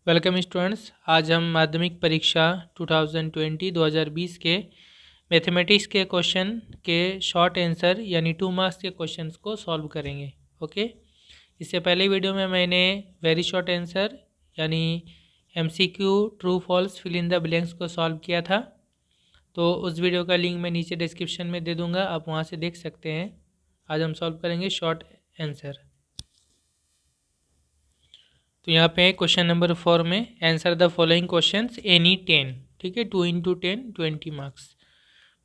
Welcome students. आज हम माध्यमिक परीक्षा 2020 के मैथमेटिक्स के क्वेश्चन के शॉर्ट आंसर यानी 2 मार्क्स के क्वेश्चंस को सॉल्व करेंगे। ओके, इससे पहले वीडियो में मैंने वेरी शॉर्ट आंसर यानी MCQ true false fill in the blanks को सॉल्व किया था, तो उस वीडियो का लिंक मैं नीचे डिस्क्रिप्शन में दे दूँगा, आप वहाँ से देख सकते हैं। आज हम सॉल्व करेंगे शॉर्ट आंसर। तो यहाँ पे क्वेश्चन नंबर 4 में answer the following questions any 10। ठीक है, 2 into 10 20 मार्क्स।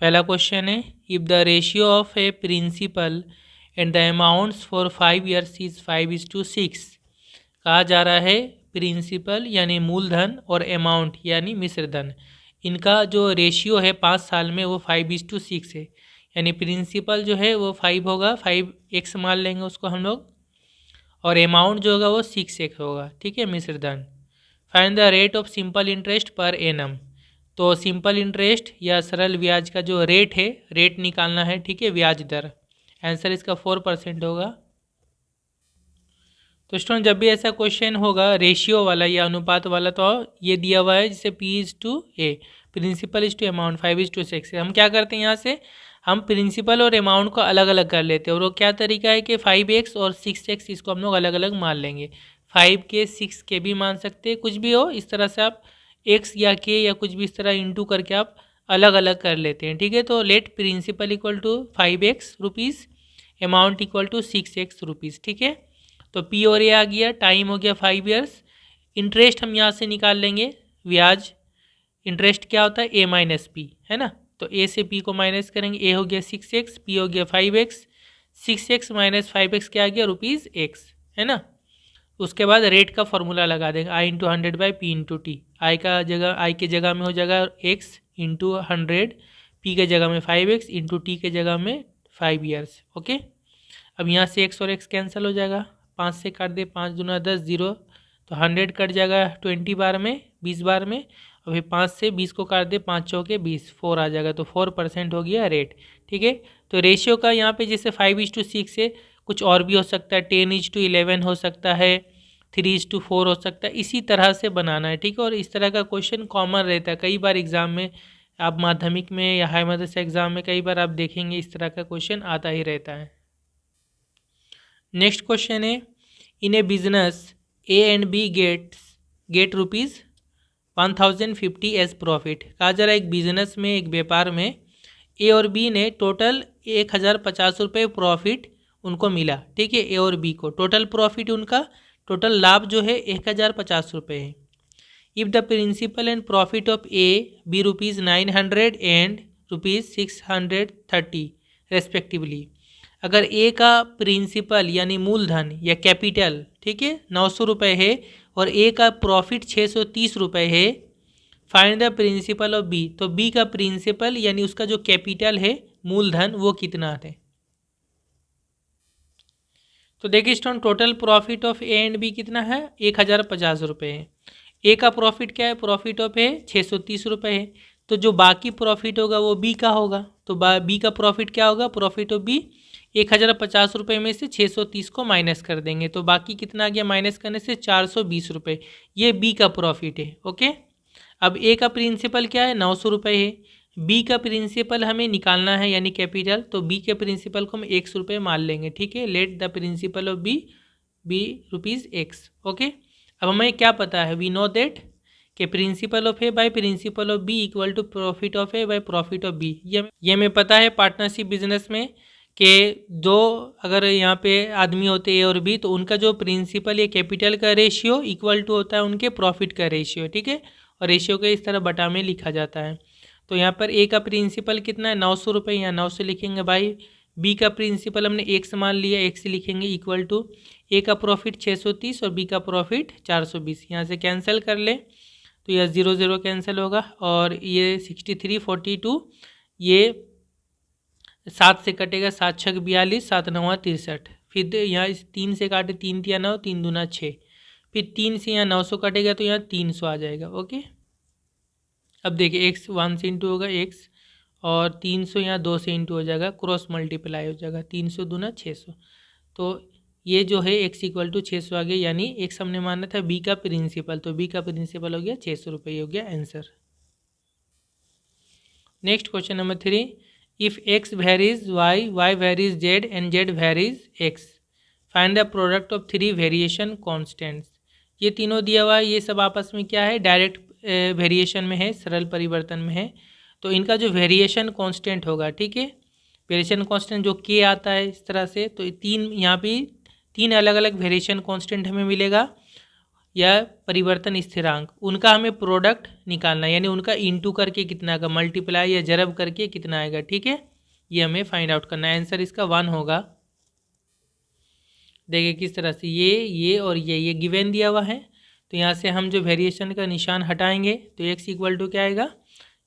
पहला क्वेश्चन है, if the ratio of a principal and the amounts for 5 years is 5:6। कहा जा रहा है प्रिंसिपल यानी मूलधन और अमाउंट यानी मिश्रधन, इनका जो रेशियो है 5 साल में वो 5:6 है। यानी प्रिंसिपल जो है वो 5 होगा, 5x मान लेंगे उसको हम लोग, और अमाउंट जो होगा वो 6x होगा। ठीक है, मिश्रधन। Find the rate of simple interest per annum. तो सिंपल इंटरेस्ट या सरल ब्याज का जो रेट है, रेट निकालना है। ठीक है, ब्याज दर। आंसर इसका 4% होगा। तो स्टूडेंट जब भी ऐसा क्वेश्चन होगा रेशियो वाला या अनुपात वाला, तो ये दिया हुआ है जैसे P/A, principal is to amount 5:6। हम क्या करते हैं, यहाँ से हम प्रिंसिपल और अमाउंट को अलग अलग कर लेते हैं, और वो क्या तरीका है कि 5x और 6x इसको हम लोग अलग अलग मान लेंगे। 5 के 6 के भी मान सकते हैं, कुछ भी हो इस तरह से आप x या k या कुछ भी इस तरह इंटू करके आप अलग अलग कर लेते हैं। ठीक है, तो let principal equal to 5x rupees, amount equal to 6x rupees. ठीक है, तो P और A आ गया, टाइम हो गया 5 years। इंटरेस्ट हम यहाँ से निकाल लेंगे, ब्याज इंटरेस्ट क्या होता है A माइनस P, है ना। तो A से P को माइनस करेंगे, A हो गया 6x, P हो गया 5x, 6x माइनस 5x क्या आ गया ₹x, है ना। उसके बाद रेट का फॉर्मूला लगा देंगे, I इंटू 100/P/T। आई के जगह में हो जाएगा x इंटू 100, P के जगह में 5x इंटू T के जगह में 5 years। ओके, अब यहाँ से x और x कैंसिल हो जाएगा, 5 से काट दे, 5 दूना 10, 0, तो 100 कट जाएगा 20 बार में, 20 बार में, और फिर 5 से 20 को काट दे, 5 चौके 20, 4 आ जाएगा, तो 4% हो गया रेट। ठीक है, तो रेशियो का यहाँ पे जैसे 5:6 से कुछ और भी हो सकता है, 10:11 हो सकता है, 3:4 हो सकता है, इसी तरह से बनाना है। ठीक है, और इस तरह का क्वेश्चन कॉमन रहता है, कई बार एग्जाम में आप माध्यमिक में या हाई मदरसा एग्जाम में कई बार आप देखेंगे इस तरह का क्वेश्चन आता ही रहता है। नेक्स्ट क्वेश्चन है, in a business A and B get rupees 1050 as profit. कहा जा रहा है एक बिजनेस में, एक व्यापार में A और B ने टोटल 1050 रुपये प्रॉफिट उनको मिला। ठीक है, A और B को टोटल प्रॉफिट, उनका टोटल लाभ जो है 1050 रुपये है। If the principal and profit of A B ₹900 and ₹630 respectively. अगर A का प्रिंसिपल यानी मूलधन या कैपिटल, ठीक है, 900 रुपये है, और A का प्रॉफिट 630 रुपये है, find the principal of B। तो B का प्रिंसिपल यानी उसका जो कैपिटल है, मूलधन, वो कितना है। तो देखिए student, total profit of A and B कितना है, 1050 रुपये है। A का प्रॉफिट क्या है, प्रॉफिट ऑफ A 630 रुपये है, तो जो बाकी प्रॉफिट होगा वो B का होगा। तो B का प्रॉफिट क्या होगा, प्रॉफिट ऑफ B 1050 रुपये में से 630 को माइनस कर देंगे, तो बाकी कितना आ गया, माइनस करने से 420 रुपये, ये B का प्रॉफिट है। ओके, अब A का प्रिंसिपल क्या है, 900 रुपये है, B का प्रिंसिपल हमें निकालना है यानी कैपिटल, तो B के प्रिंसिपल को हम 100 रुपये मान लेंगे। ठीक है, let the principal of B ₹x। Okay, अब हमें क्या पता है, वी नो दैट कि principal of A by principal of B equal to profit of A by profit of B। ये हमें पता है पार्टनरशिप बिजनेस में कि दो अगर यहाँ पे आदमी होते A और B, तो उनका जो प्रिंसिपल या कैपिटल का रेशियो इक्वल टू होता है उनके प्रॉफिट का रेशियो। ठीक है, और रेशियो को इस तरह बटा में लिखा जाता है। तो यहाँ पर A का प्रिंसिपल कितना है, 900 रुपये, यहाँ 900 लिखेंगे भाई। B का प्रिंसिपल हमने x मान लिया, x लिखेंगे इक्वल टू A का प्रॉफिट 630 और B का प्रॉफिट 420, यहाँ से कैंसिल कर ले, तो यह 0 0 कैंसिल होगा, और ये 63 42, ये 7 से कटेगा, 7 6 42, 7 9 63, फिर यहाँ इस 3 से काटे, 3 3 9, 3 दूना 6, फिर 3 से यहाँ 900 कटेगा तो यहाँ 300 आ जाएगा। ओके, अब देखिए x 1 से इंटू होगा x, और 300 यहाँ 2 से इंटू हो जाएगा, क्रॉस मल्टीप्लाई हो जाएगा, 300 दूना 600, तो ये जो है x इक्वल टू 600 आ गया, यानी x हमने माना था b का प्रिंसिपल, तो b का प्रिंसिपल हो गया 600 रुपये, हो गया answer. Next question number 3, if x varies y varies z and z varies x, find the product of 3 variation constants. ये तीनों दिया हुआ है, ये सब आपस में क्या है, डायरेक्ट वेरिएशन में है, सरल परिवर्तन में है। तो इनका जो वेरिएशन कांस्टेंट होगा, ठीक है, वेरिएशन कांस्टेंट जो k आता है इस तरह से, तो तीन यहाँ पे 3 अलग अलग वेरिएशन कांस्टेंट हमें मिलेगा या परिवर्तन स्थिरांक, उनका हमें प्रोडक्ट निकालना है, यानी उनका इंटू करके कितना आएगा, मल्टीप्लाई या जरब करके कितना आएगा, ठीक है, ये हमें फाइंड आउट करना है। आंसर इसका 1 होगा। देखिए किस तरह से, ये और ये गिवन दिया हुआ है, तो यहाँ से हम जो वेरिएशन का निशान हटाएंगे तो x इक्वल टू क्या आएगा,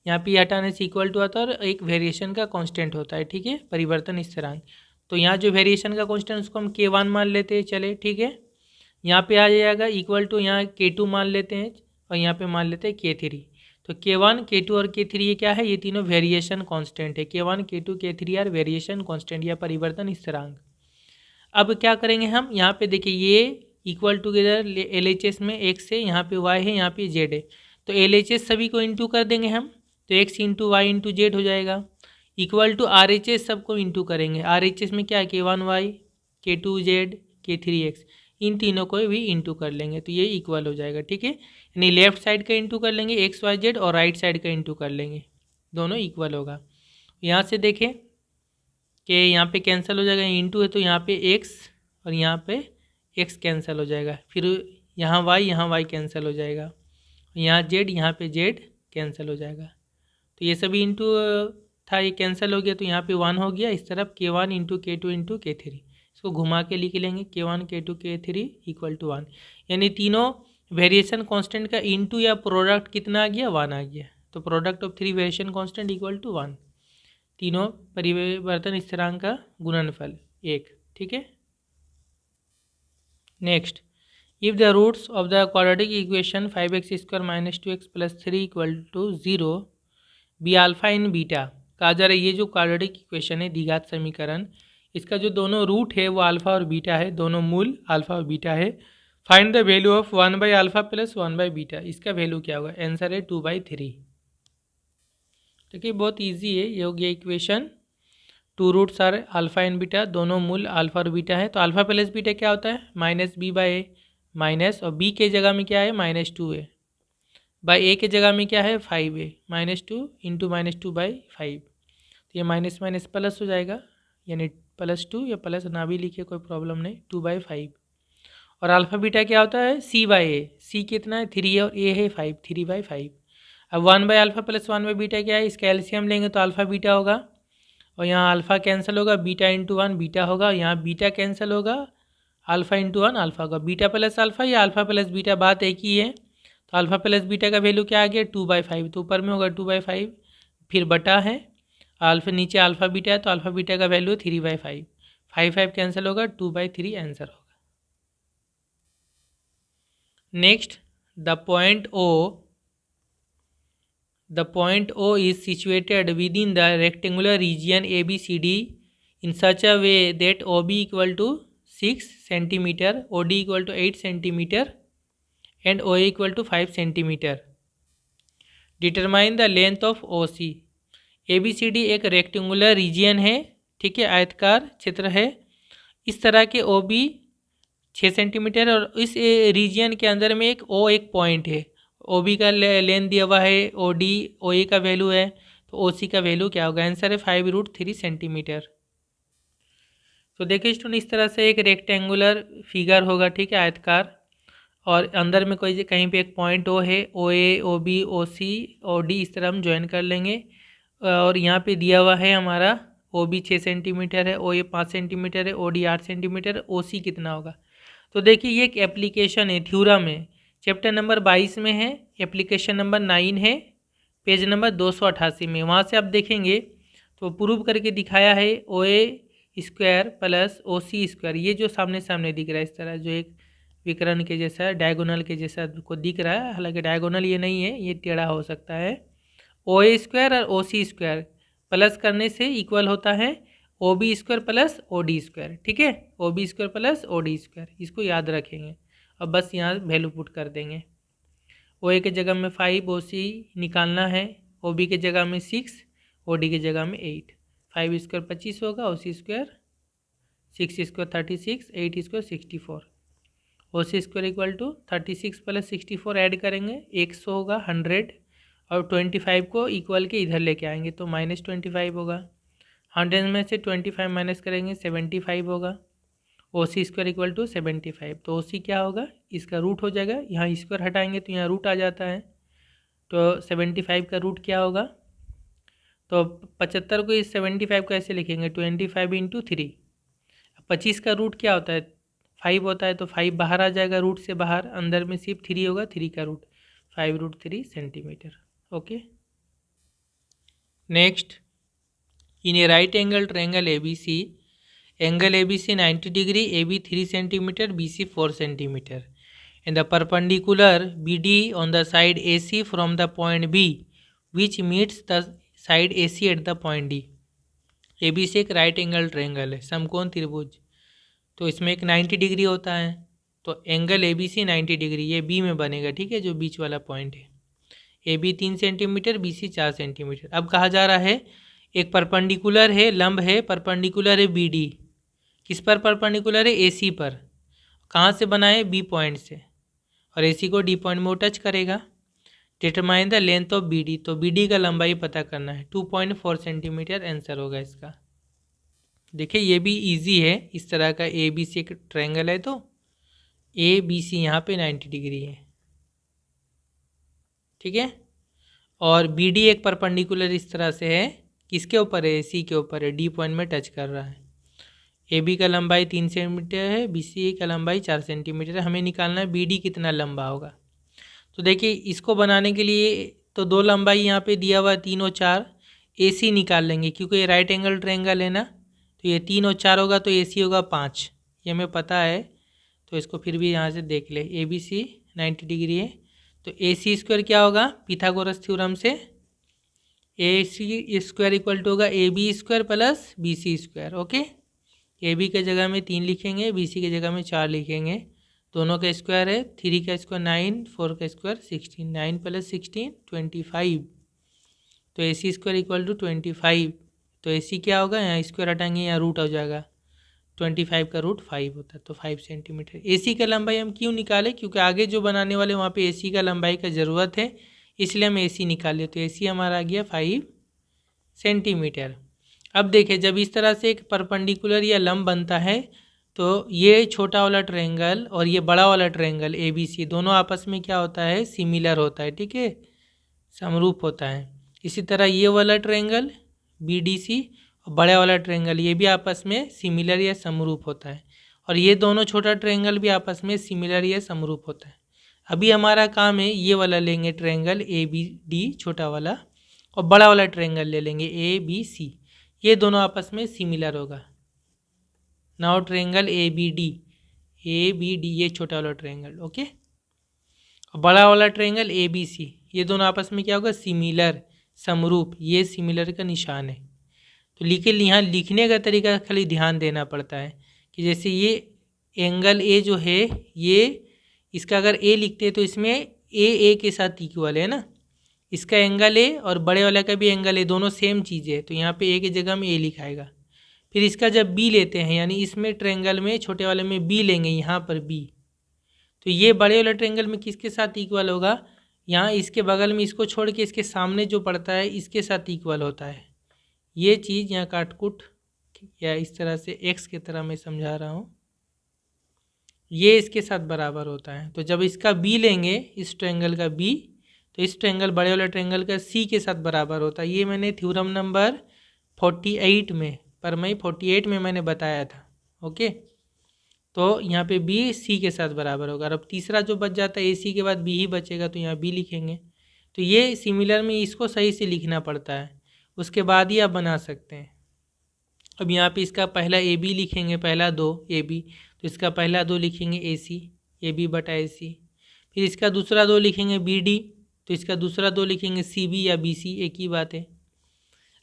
यहाँ पे हटाने से इक्वल टू आता है और एक वेरिएशन का कांस्टेंट होता है, ठीक है, परिवर्तन स्थिरांक। तो यहाँ जो वेरिएशन का कांस्टेंट उसको हम k1 मान लेते हैं, चले ठीक है, यहाँ पे आ जाएगा इक्वल टू, यहाँ k2 मान लेते हैं और यहाँ पे मान लेते हैं k3। तो k1 k2 और k3 ये क्या है, ये तीनों वेरिएशन कांस्टेंट है, k1 k2 k3 are variation constant या परिवर्तन स्थिरांक। अब क्या करेंगे हम, यहाँ पे देखिए ये इक्वल टू इधर LHS में x है, यहाँ पे y है, यहाँ पे z है, तो LHS सभी को इंटू कर देंगे हम, तो x into y into z हो जाएगा, इक्वल टू RHS सबको इंटू करेंगे, RHS में क्या है, k1y k2z k3x, इन तीनों को भी इंटू कर लेंगे, तो ये इक्वल हो जाएगा, ठीक है, यानी लेफ्ट साइड का इंटू कर लेंगे XYZ और राइट साइड का इंटू कर लेंगे, दोनों इक्वल होगा। यहाँ से देखें कि यहाँ पे कैंसिल हो जाएगा, इंटू है तो यहाँ पे x और यहाँ पे x कैंसिल हो जाएगा, फिर यहाँ y कैंसिल हो जाएगा, यहाँ z कैंसिल हो जाएगा, तो ये सभी इंटू था, ये कैंसिल हो गया, तो यहाँ पे 1 हो गया, इस तरफ k1 into k2 into k3, इसको घुमा के लिख लेंगे, k1 k2 k3 equal to 1, यानी तीनों वेरिएशन कांस्टेंट का इंटू या प्रोडक्ट कितना आ गया, 1 आ गया, तो product of 3 variation constant equal to 1, तीनों परिवर्तन स्थिरांक का गुणनफल 1, ठीक है। Next, if the roots of the quadratic equation 5x² minus 2x plus 3 equal to 0 be alpha in beta, कहा जा रहा है ये जो क्वाड्रेटिक इक्वेशन है, द्विघात समीकरण, इसका जो दोनों रूट है वो अल्फा और बीटा है, दोनों मूल अल्फा और बीटा है, find the value of 1/α plus 1/β, इसका वैल्यू क्या होगा, आंसर है 2/3। देखिए बहुत इजी है, ये हो गया equation, 2 roots are alpha and beta, दोनों मूल अल्फा और बीटा है, तो अल्फा प्लस बीटा क्या होता है, -b/a, माइनस, और b के जगह में क्या है, -2a, बाई a के जगह में क्या है, 5a, -2 इंटू -2/5, तो ये माइनस माइनस प्लस हो जाएगा, यानी +2 या प्लस ना भी लिखे कोई प्रॉब्लम नहीं, 2/5, और अल्फा बीटा क्या होता है, c/a, c कितना है 3 है और a है 5, 3/5। अब 1/α प्लस 1/β क्या है, इसका एलसीएम लेंगे तो अल्फा बीटा होगा, और यहाँ अल्फा कैंसिल होगा, बीटा इंटू 1 बीटा होगा, यहाँ बीटा कैंसिल होगा, अल्फा इंटू 1 अल्फा होगा, बीटा प्लस अल्फा या अल्फा प्लस बीटा बात एक ही है, तो अल्फा प्लस बीटा का वैल्यू क्या आ गया, 2/5, तो ऊपर में होगा 2/5, फिर बटा है, अल्फा नीचे अल्फा बीटा है, तो अल्फा बीटा का वैल्यू 3/5, 5 कैंसिल होगा, 2/3 आंसर होगा। Next, the point O is situated within the rectangular region ABCD in such a way that OB equal to 6 cm, OD equal to 8 cm and OA equal to 5 cm. Determine the length of OC. ABCD एक rectangular region है, ठीक है, आयतकार क्षेत्र है, इस तरह के OB 6 centimetre और इस रीजियन के अंदर में एक एक पॉइंट है, OB का लेंथ दिया हुआ है, OD OA का वैल्यू है, तो OC का वैल्यू क्या होगा, आंसर है 5√3 सेंटीमीटर। तो देखिए स्टूडेंट, इस तरह से एक रेक्टेंगुलर फिगर होगा, ठीक है, आयतकार, और अंदर में कोई कहीं पे एक पॉइंट O है, OA OB OC OD इस तरह हम ज्वाइन कर लेंगे, और यहाँ पे दिया हुआ है हमारा OB 6 सेंटीमीटर है, OA 5 सेंटीमीटर है, OD 8 सेंटीमीटर, OC कितना होगा। तो देखिए ये एक एप्लीकेशन है, थ्योरम है, चैप्टर नंबर 22 में है, एप्लीकेशन नंबर 9 है, पेज नंबर 288 में, वहाँ से आप देखेंगे तो प्रूव करके दिखाया है OA² प्लस OC², ये जो सामने सामने दिख रहा है इस तरह, जो एक विकर्ण के जैसा डायगोनल के जैसा को दिख रहा है, हालांकि डायगोनल ये नहीं है, ये टेढ़ा हो सकता है, OA² और OC² प्लस करने से इक्वल होता है OB² प्लस OD², ठीक है, OB² प्लस OD², इसको याद रखेंगे। अब बस यहाँ वैल्यू पुट कर देंगे। OA के जगह में 5, OC निकालना है, OB के जगह में 6, OD के जगह में 8, 5² 25 होगा, OC² 6² 36, 8² 64, OC² equal to 36 plus 64 add करेंगे 100 होगा, 100, और 25 को इक्वल के इधर लेके आएंगे तो -25 होगा। 100 में से 25 माइनस करेंगे 75 होगा। OC² इक्वल टू 75, तो OC क्या होगा, इसका रूट हो जाएगा, यहाँ स्क्वायर हटाएंगे तो यहाँ रूट आ जाता है, तो 75 का रूट क्या होगा, तो 75 को इस 75 को ऐसे लिखेंगे 25 इंटू 3। 25 का रूट क्या होता है, 5 होता है, तो 5 बाहर आ जाएगा रूट से बाहर, अंदर में सिर्फ 3 होगा, 3 का root 5√3 centimetre. Okay, next, in a right angle triangle ABC, angle ABC 90 degree, AB 3 centimetre, BC 4 centimetre, and the perpendicular BD on the side AC from the point B which meets the side AC at the point D। ABC एक right angle triangle है, समकोण त्रिभुज, तो इसमें एक 90 degree होता है, तो एंगल ABC 90 डिग्री ये B में बनेगा, ठीक है, जो बीच वाला पॉइंट है। AB 3 centimetre, BC 4 centimetre. अब कहा जा रहा है एक परपेंडिकुलर है, लंब है, परपेंडिकुलर है BD, किस पर परपेंडिकुलर है, AC पर। कहाँ से बना है, B पॉइंट से, और AC को D पॉइंट में वो टच करेगा। Determine the length of BD, तो BD का लंबाई पता करना है, 2.4 सेंटीमीटर आंसर होगा इसका। देखिए ये भी इजी है, इस तरह का ABC एक ट्रायंगल है, तो ABC यहाँ पे 90 डिग्री है, ठीक है, और BD एक परपेंडिकुलर इस तरह से है, किसके ऊपर है, AC के ऊपर है, D पॉइंट में टच कर रहा है। AB का लंबाई 3 सेंटीमीटर है, BC का लंबाई 4 सेंटीमीटर है, हमें निकालना है BD कितना लंबा होगा। तो देखिए इसको बनाने के लिए तो दो लंबाई यहाँ पे दिया हुआ है 3 और 4, AC निकाल लेंगे क्योंकि ये राइट एंगल ट्रायंगल है ना, तो ये 3 और 4 होगा तो AC होगा 5, ये हमें पता है, तो इसको फिर भी यहाँ से देख ले। ABC 90 डिग्री है, तो AC² क्या होगा, पिथागोरस थ्योरम से AC² इक्वल टू होगा AB² plus BC²। Okay, AB के जगह में 3 लिखेंगे, BC के जगह में 4 लिखेंगे, दोनों का स्क्वायर है, 3 का स्क्वायर 9, 4 का स्क्वायर 16, 9 प्लस 16 25, तो AC² इक्वल टू 25, तो AC क्या होगा, यहाँ स्क्वायर हटाएंगे, यहाँ रूट हो जाएगा, 25 का रूट 5 होता है, तो 5 सेंटीमीटर। AC का लंबाई हम क्यों निकाले, क्योंकि आगे जो बनाने वाले वहाँ पे AC का लंबाई का ज़रूरत है, इसलिए हम AC निकाले, तो AC हमारा आ गया 5 सेंटीमीटर। अब देखिए जब इस तरह से एक परपेंडिकुलर या लंब बनता है, तो ये छोटा वाला ट्रायंगल और ये बड़ा वाला ट्रायंगल ABC दोनों आपस में क्या होता है, सिमिलर होता है, ठीक है, समरूप होता है। इसी तरह ये वाला ट्रायंगल BDC और बड़ा वाला ट्रायंगल ये भी आपस में सिमिलर या समरूप होता है, और ये दोनों छोटा ट्रायंगल भी आपस में सिमिलर या समरूप होता है। अभी हमारा काम है ये वाला लेंगे ट्रायंगल ABD छोटा वाला, और बड़ा वाला ट्रायंगल ले लेंगे ABC, ये दोनों आपस में सिमिलर होगा। नाउ ट्रायंगल ABD ये छोटा वाला ट्रायंगल, ओके, और बड़ा वाला ट्रायंगल ABC, ये दोनों आपस में क्या होगा, सिमिलर, समरूप, ये सिमिलर का निशान है। तो यहाँ लिखने का तरीका खाली ध्यान देना पड़ता है कि जैसे ये एंगल A जो है, ये इसका अगर A लिखते हैं तो इसमें A के साथ इक्वल है ना, इसका एंगल A और बड़े वाला का भी एंगल A, दोनों सेम चीज़ है, तो यहाँ पे A की जगह में A लिखाएगा। फिर इसका जब B लेते हैं, यानी इसमें ट्रायंगल में छोटे वाले में B लेंगे, यहाँ पर B, तो ये बड़े वाले ट्रायंगल में किसके साथ इक्वल होगा, यहाँ इसके बगल में, इसको छोड़ के इसके सामने जो पड़ता है इसके साथ इक्वल होता है। ये चीज़ यहाँ काटकुट या इस तरह से X की तरह मैं समझा रहा हूँ, ये इसके साथ बराबर होता है। तो जब इसका B लेंगे, इस ट्रायंगल का B, तो इस ट्रायंगल बड़े वाले ट्रायंगल का C के साथ बराबर होता है। ये मैंने थ्योरम नंबर 48 में, पर मैं 48 में मैंने बताया था, ओके, तो यहाँ पे B C के साथ बराबर होगा। और अब तीसरा जो बच जाता है AC के बाद B ही बचेगा, तो यहाँ B लिखेंगे। तो ये सिमिलर में इसको सही से लिखना पड़ता है, उसके बाद ही आप बना सकते हैं। अब यहाँ पे इसका पहला AB लिखेंगे, पहला 2 AB, तो इसका पहला 2 लिखेंगे AC, AB बटा AC। फिर इसका दूसरा 2 लिखेंगे BD, तो इसका दूसरा 2 लिखेंगे CB या BC, एक ही बात है।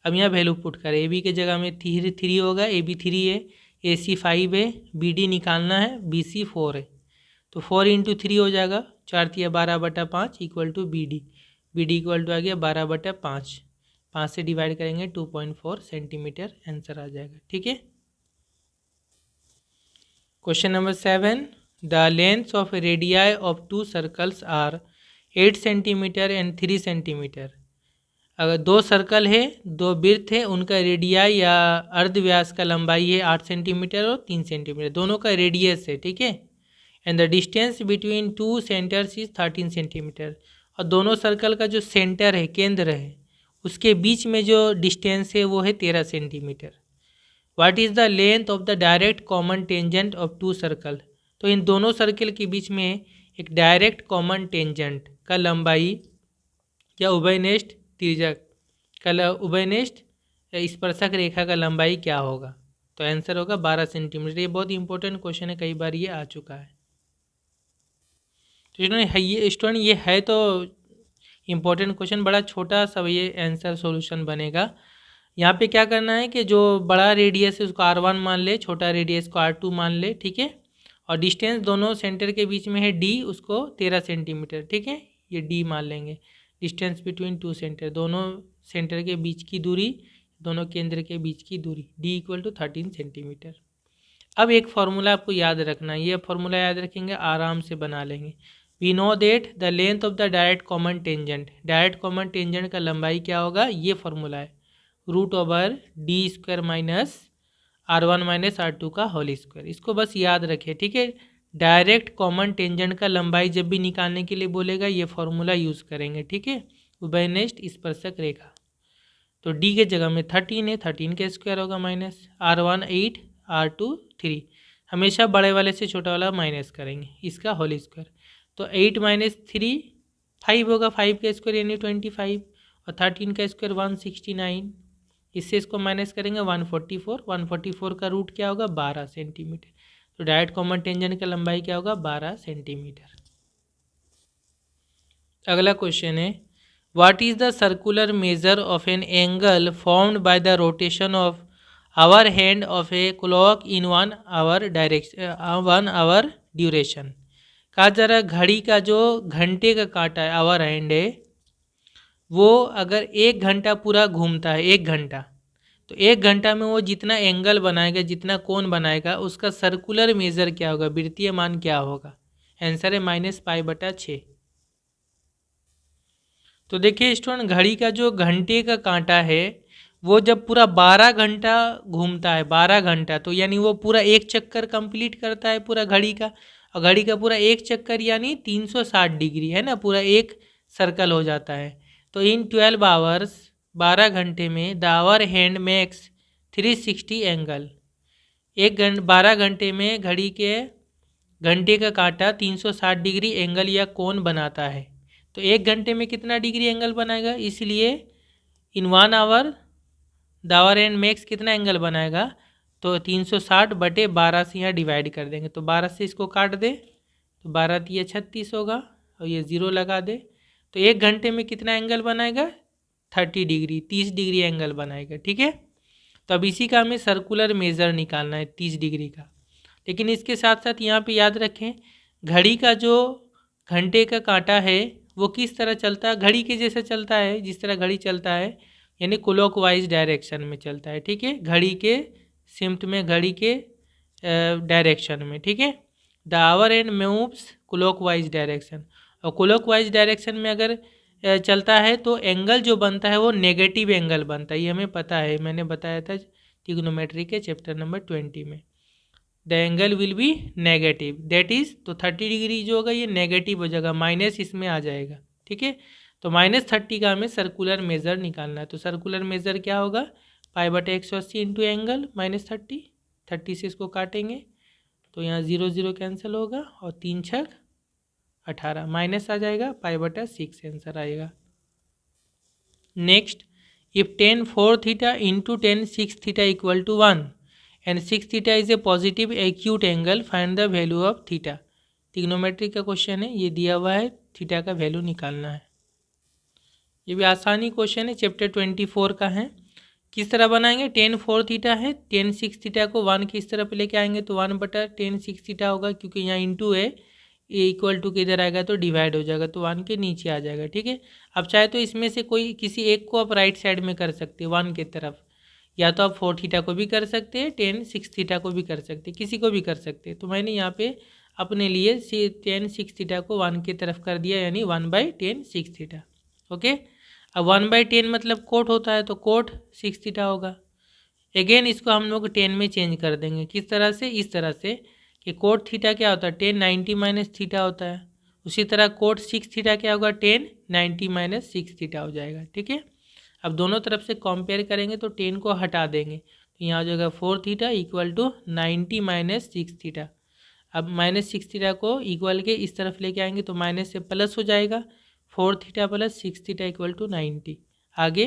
अब यहाँ वैल्यू पुट करें, ए बी के जगह में 3 होगा, ए बी 3 है, ए सी 5 है, बी डी निकालना है, बी सी 4 है, तो 4 इंटू 3 हो जाएगा, 4×12/5 equal to B D, B D equal to आ गया 12/5, 5 से डिवाइड करेंगे 2.4 सेंटीमीटर आंसर आ जाएगा। ठीक है। Question number 7, the length of radii of 2 circles are 8 centimetre and 3 centimetre. अगर 2 सर्कल है, 2 वृत्त है, उनका रेडियाई या अर्धव्यास का लंबाई है 8 सेंटीमीटर और 3 सेंटीमीटर, दोनों का रेडियस है। ठीक है। And the distance between 2 centres is 13 centimetre, और दोनों सर्कल का जो सेंटर है, केंद्र है, उसके बीच में जो डिस्टेंस है वो है 13 centimetre. What is the length of the direct common tangent of 2 circle. तो इन दोनों सर्कल के बीच में एक डायरेक्ट कॉमन टेंजेंट का लंबाई या उभयनिष्ठ तिर्यक का उभयनिष्ठ स्पर्शक रेखा का लंबाई क्या होगा। तो आंसर होगा 12 सेंटीमीटर। ये बहुत इंपॉर्टेंट क्वेश्चन है, कई बार ये आ चुका है। तो स्टूडेंट ये है तो इम्पोर्टेंट क्वेश्चन, बड़ा छोटा सा ये आंसर सॉल्यूशन बनेगा। यहाँ पे क्या करना है कि जो बड़ा रेडियस है उसको R1 मान ले, छोटा रेडियस को R2 मान ले। ठीक है। और डिस्टेंस दोनों सेंटर के बीच में है D, उसको 13 सेंटीमीटर। ठीक है, ये D मान लेंगे। डिस्टेंस बिटवीन 2 सेंटर, दोनों सेंटर के बीच की दूरी, दोनों केंद्र के बीच की दूरी, D इक्वल टू 13 सेंटीमीटर। अब एक फार्मूला आपको याद रखना है, ये फार्मूला याद रखेंगे आराम से बना लेंगे। We know that the length of the direct common tangent, direct common tangent का लंबाई क्या होगा, ये फार्मूला है, √D² minus R1 minus R2 का होल स्क्वायर। इसको बस याद रखें। ठीक है। डायरेक्ट कॉमन टेंजेंट का लंबाई जब भी निकालने के लिए बोलेगा ये फार्मूला यूज़ करेंगे। ठीक है। उभयनिष्ठ स्पर्शक रेखा, तो D के जगह में 13 है, 13 का स्क्वायर होगा माइनस R1 8, R2 3, हमेशा बड़े वाले से छोटा वाला माइनस करेंगे, इसका होल स्क्वायर। तो 8 माइनस 3 5 होगा, 5 का स्क्वायर यानी 25, और 13 का स्क्वायर 169, इससे इसको माइनस करेंगे 144, 144 का रूट क्या होगा 12 सेंटीमीटर। तो डायरेक्ट कॉमन टेंजेंट का लंबाई क्या होगा 12 सेंटीमीटर। अगला क्वेश्चन है, what is the circular measure of an angle formed by the rotation of hour hand of a clock in 1 hour direction 1 hour duration. कहा जा रहा घड़ी का जो घंटे का कांटा है, आवर हैंड है, वो अगर 1 घंटा पूरा घूमता है, 1 घंटा, तो 1 घंटा में वो जितना एंगल बनाएगा, जितना कोण बनाएगा, उसका सर्कुलर मेजर क्या होगा, वृत्तीय मान क्या होगा। आंसर है -π/6। तो देखिए स्टूडेंट, घड़ी का जो घंटे का कांटा है वो जब पूरा 12 घंटा घूमता है, 12 घंटा, तो यानी वो पूरा एक चक्कर कंप्लीट करता है पूरा घड़ी का, और घड़ी का पूरा एक चक्कर यानी 360 डिग्री है ना, पूरा एक सर्कल हो जाता है। तो इन 12 आवर्स, 12 घंटे में the hour hand makes 360 angle, 12 घंटे में घड़ी के घंटे का कांटा 360 डिग्री एंगल या कोण बनाता है। तो 1 घंटे में कितना डिग्री एंगल बनाएगा, इसलिए in 1 hour the hour hand makes कितना एंगल बनाएगा, तो 360/12 से यहाँ डिवाइड कर देंगे, तो 12 से इसको काट दे, तो 12 × 36 होगा, और ये 0 लगा दे, तो 1 घंटे में कितना एंगल बनाएगा 30 डिग्री, 30 डिग्री एंगल बनाएगा। ठीक है। तो अब इसी का हमें सर्कुलर मेज़र निकालना है 30 डिग्री का। लेकिन इसके साथ साथ यहाँ पे याद रखें, घड़ी का जो घंटे का कांटा है वो किस तरह चलता है, घड़ी के जैसे चलता है, जिस तरह घड़ी चलता है, यानी क्लॉकवाइज डायरेक्शन में चलता है। ठीक है। घड़ी के सिम्ट में, घड़ी के डायरेक्शन में। ठीक है। The hour hand moves clockwise direction, और क्लॉकवाइज डायरेक्शन में अगर चलता है तो एंगल जो बनता है वो नेगेटिव एंगल बनता है, ये हमें पता है, मैंने बताया था ट्रिग्नोमेट्री के चैप्टर नंबर 20 में। The angle will be negative, that is, तो 30 डिग्री जो होगा ये नेगेटिव हो जाएगा, माइनस इसमें आ जाएगा। ठीक है। तो -30 का हमें सर्कुलर मेज़र निकालना है। तो सर्कुलर मेज़र क्या होगा, π/180 इंटू एंगल -30, 30 से इसको काटेंगे तो यहाँ 0 0 कैंसिल होगा, और 3 6 18 माइनस आ जाएगा, π/6 आंसर आएगा। Next, if tan 4θ into tan 6θ equal to 1 and 6θ is a positive acute angle, find the value of theta. Trigonometry का क्वेश्चन है, ये दिया हुआ है, थीटा का वैल्यू निकालना है। ये भी आसानी क्वेश्चन है, चैप्टर 24 का है। किस तरह बनाएंगे, टेन 4 थीटा है, टेन 6 थीटा को 1 की इस तरफ लेके आएंगे तो 1/10 6 थीटा होगा, क्योंकि यहाँ इंटू है, ए इक्वल टू के इधर आएगा तो डिवाइड हो जाएगा, तो 1 के नीचे आ जाएगा। ठीक है, अब चाहे तो इसमें से कोई किसी एक को आप राइट साइड में कर सकते हैं 1 की तरफ, या तो आप 4 थीटा को भी कर सकते हैं, टेन 6 थीटा को भी कर सकते हैं, किसी को भी कर सकते हैं। तो मैंने यहाँ पे अपने लिए टेन 6 थीटा को 1 की तरफ कर दिया, यानी 1/10 6 थीटा। ओके, अब 1/10 मतलब कोट होता है, तो कोट 6 थीटा होगा। अगेन इसको हम लोग 10 में चेंज कर देंगे, किस तरह से, इस तरह से कि कोट थीटा क्या होता है, 10 90 माइनस थीटा होता है। उसी तरह कोट 6 थीटा क्या होगा, 10 90 माइनस 6 थीटा हो जाएगा। ठीक है, अब दोनों तरफ से कंपेयर करेंगे तो 10 को हटा देंगे, तो यहाँ हो जाएगा 4 theta equal to 90 minus 6 theta. अब माइनस 6 थीटा को इक्वल के इस तरफ लेके आएंगे तो माइनस से प्लस हो जाएगा, 4 theta plus 6 theta equal to 90। आगे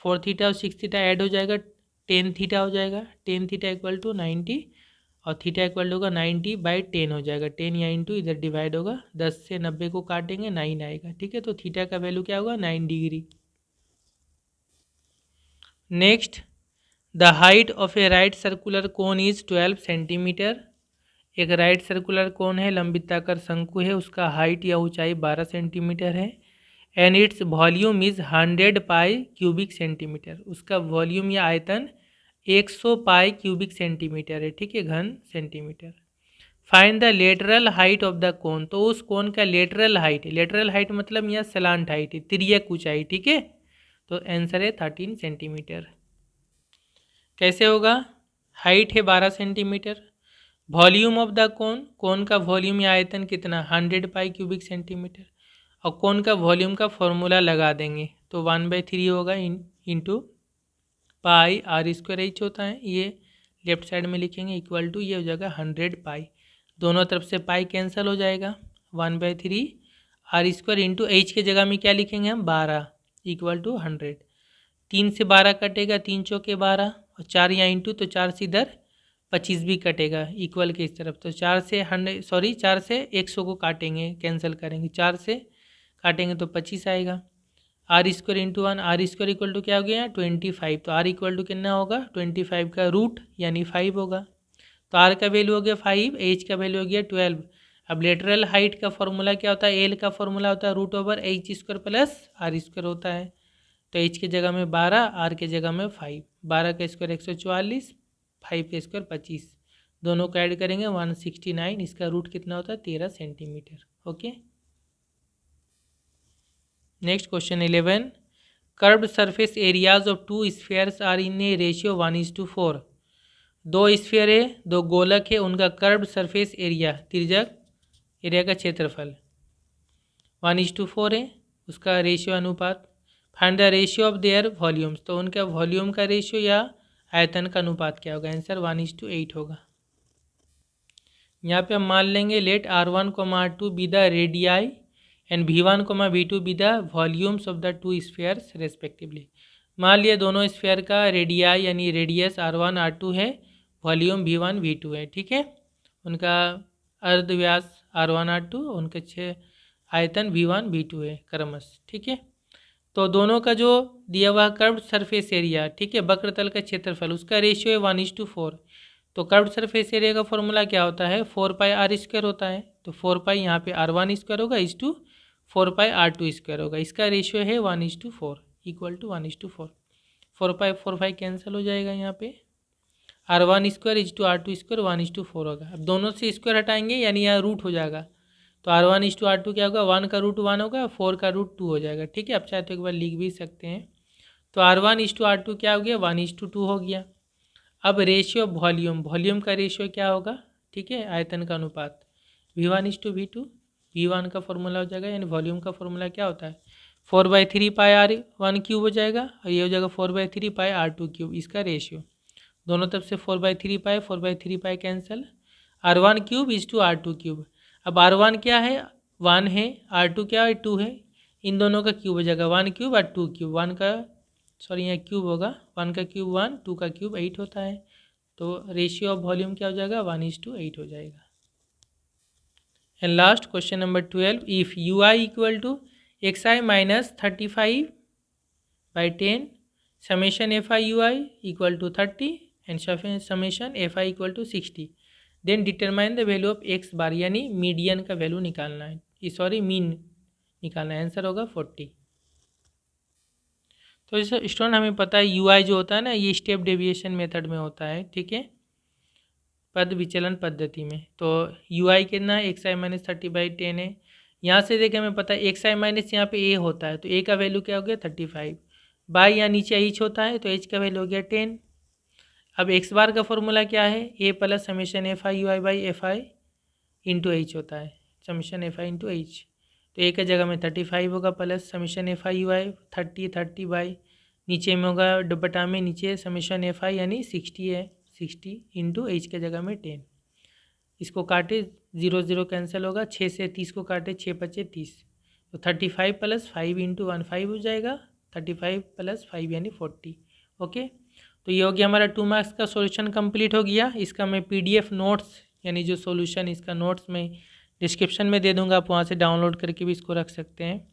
4 थीटा और 6 थीटा ऐड हो जाएगा, 10 थीटा हो जाएगा, 10 थीटा इक्वल टू 90 और थीटा इक्वल होगा 90/10 हो जाएगा, 10 या इंटू इधर डिवाइड होगा, 10 से 90 को काटेंगे 9 आएगा। ठीक है, तो थीटा का वैल्यू क्या होगा, 9 degree. Next, the height of A right circular cone is 12 centimetre. एक राइट सर्कुलर कोन है, लंबिताकार शंकु है, उसका हाइट या ऊंचाई 12 सेंटीमीटर है, and its volume is 100 pi cubic centimetre. उसका वॉल्यूम या आयतन 100 पाई क्यूबिक सेंटीमीटर है। ठीक है, घन centimetre. Find the lateral height of the कोन, तो उस कोन का लेटरल हाइट, लेटरल हाइट मतलब यहाँ सलांट हाइट है, तिर्यक ऊंचाई। ठीक है, तो आंसर है 13 सेंटीमीटर। कैसे होगा, हाइट है 12 centimetre, volume of the cone, cone का वॉल्यूम या आयतन कितना, 100 पाई क्यूबिक सेंटीमीटर, और कोन का वॉल्यूम का फॉर्मूला लगा देंगे तो 1/3 होगा into pi r square h होता है, ये लेफ्ट साइड में लिखेंगे इक्वल टू, ये हो जाएगा 100 पाई, दोनों तरफ से पाई कैंसिल हो जाएगा, 1/3 आर स्क्वायर इंटू एच के जगह में क्या लिखेंगे हम, 12 इक्वल टू 100। 3 से 12 कटेगा, 3 चौके 12, और 4 यहाँ इंटू, तो 4 से इधर 25 भी कटेगा इक्वल के इस तरफ, तो 4 से 4 से 100 को काटेंगे, कैंसिल करेंगे, 4 से काटेंगे तो 25 आएगा। R square into 1, r square equal to क्या हो गया, 25, तो आर इक्वल टू कितना होगा, 25 का रूट यानी 5 होगा, तो आर का वैल्यू हो गया 5, एच का वैल्यू हो गया 12। अब लेटरल हाइट का फॉर्मूला क्या होता है, एल का फॉर्मूला होता है √/h² प्लस आर स्क्वायर होता है, तो एच की जगह में 12, आर की जगह में 5, 12 का स्क्वायर 144, 5 का स्क्वायर 25, दोनों को ऐड करेंगे 169, इसका रूट कितना होता है, 13 centimetre. Okay, next question 11, curved surface areas of 2 spheres are in a ratio 1:4। 2 sphere है, 2 गोलक है, उनका कर्व्ड सरफेस एरिया, तिर्यक एरिया का क्षेत्रफल 1:4 है, उसका रेशियो अनुपात। Find the ratio of their volumes, तो उनका वॉल्यूम का रेशियो या आयतन का अनुपात क्या होगा, आंसर 1:8 होगा। यहाँ पे हम मान लेंगे let R1, R2 be the radii and V1, V2 be the volumes of the 2 spheres respectively. मान लिया दोनों स्फीयर का रेडियाई यानी रेडियस R1 R2 है, वॉल्यूम V1 V2 है। ठीक है, उनका अर्धव्यास R1 R2, उनके 6 आयतन V1 V2 है क्रमश। ठीक है, तो दोनों का जो दिया हुआ कर्व्ड सरफेस एरिया, ठीक है, वक्रतल का क्षेत्रफल, उसका रेशियो है 1:4। तो कर्व्ड सरफेस एरिया का फॉर्मूला क्या होता है, 4 पाई आर स्क्वायर होता है, तो 4 पाई यहाँ पे R1 स्क्वायर होगा इस टू 4 पाई R2 स्क्वायर होगा, इसका रेशियो है 1:4 इक्वल टू 1:4। 4 पाई कैंसिल हो जाएगा, यहाँ पे R1 square is to R2 square 1:4 होगा। अब दोनों से स्क्वायर हटाएंगे यानी यहाँ रूट हो जाएगा, तो R1:R2 क्या होगा, 1 का रूट 1 होगा, 4 का रूट 2 हो जाएगा। ठीक है, अब चाहे तो एक बार लिख भी सकते हैं, तो R1:R2 क्या हो गया, 1:2 हो गया। अब रेशियो वॉल्यूम, वॉल्यूम का रेशियो क्या होगा, ठीक है, आयतन का अनुपात V1:V2, V1 का फॉर्मूला हो जाएगा, यानी वॉल्यूम का फॉर्मूला क्या होता है 4/3 पाई R1 क्यूब हो जाएगा, और ये हो जाएगा 4/3 पाई R2 क्यूब, इसका रेशियो दोनों तरफ से 4/3 pi cancel, R1 cube is to R2 cube. अब R1 क्या है, 1 है, R2 क्या है, 2 है, इन दोनों का क्यूब हो जाएगा 1 क्यूब और 2 क्यूब, 1 का यहाँ क्यूब होगा, 1 का क्यूब 1, 2 का क्यूब 8 होता है, तो रेशियो ऑफ वॉल्यूम क्या हो जाएगा 1:8 हो जाएगा। And last question number 12, if UI equal to xi minus 35/10 summation F I U I equal to 30 and summation F I equal to 60। Then determine the value of X bar, यानी median का value निकालना है, sorry mean निकालना है। Answer होगा 40। तो इस student हमें पता है यू आई जो होता है ना, ये स्टेप डेविएशन मेथड में होता है, ठीक है, पद विचलन पद्धति में। तो यू आई कितना है, एक्स आई माइनस 30/10 है। यहाँ से देखें हमें पता है एक्स आई माइनस यहाँ पे ए होता है, तो ए का वैल्यू क्या हो गया 35, बाई यहाँ नीचे एच होता है तो एच का वैल्यू हो गया 10। अब एक्स बार का फॉर्मूला क्या है, A plus summation F I U I by F I into H होता है, summation F I into H. तो ए का जगह में 35 होगा plus summation F I U I 30 by नीचे में होगा बटा में नीचे समेशन एफ आई यानी 60 है, 60 इंटू एच के जगह में 10। इसको काटे 0 0 कैंसिल होगा, 6 से 30 को काटे 6 बचे 30, तो 35 प्लस 5 इंटू 1 5 हो जाएगा, 35 प्लस 5 यानी 40। ओके, तो ये हो गया हमारा 2 मार्क्स का सॉल्यूशन कंप्लीट हो गया। इसका मैं पीडीएफ नोट्स यानी जो सॉल्यूशन इसका नोट्स मैं डिस्क्रिप्शन में दे दूंगा, आप वहाँ से डाउनलोड करके भी इसको रख सकते हैं।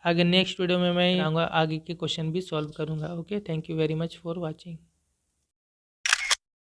आगे नेक्स्ट वीडियो में मैं आगे के क्वेश्चन भी सॉल्व करूँगा। Okay, thank you very much for watching.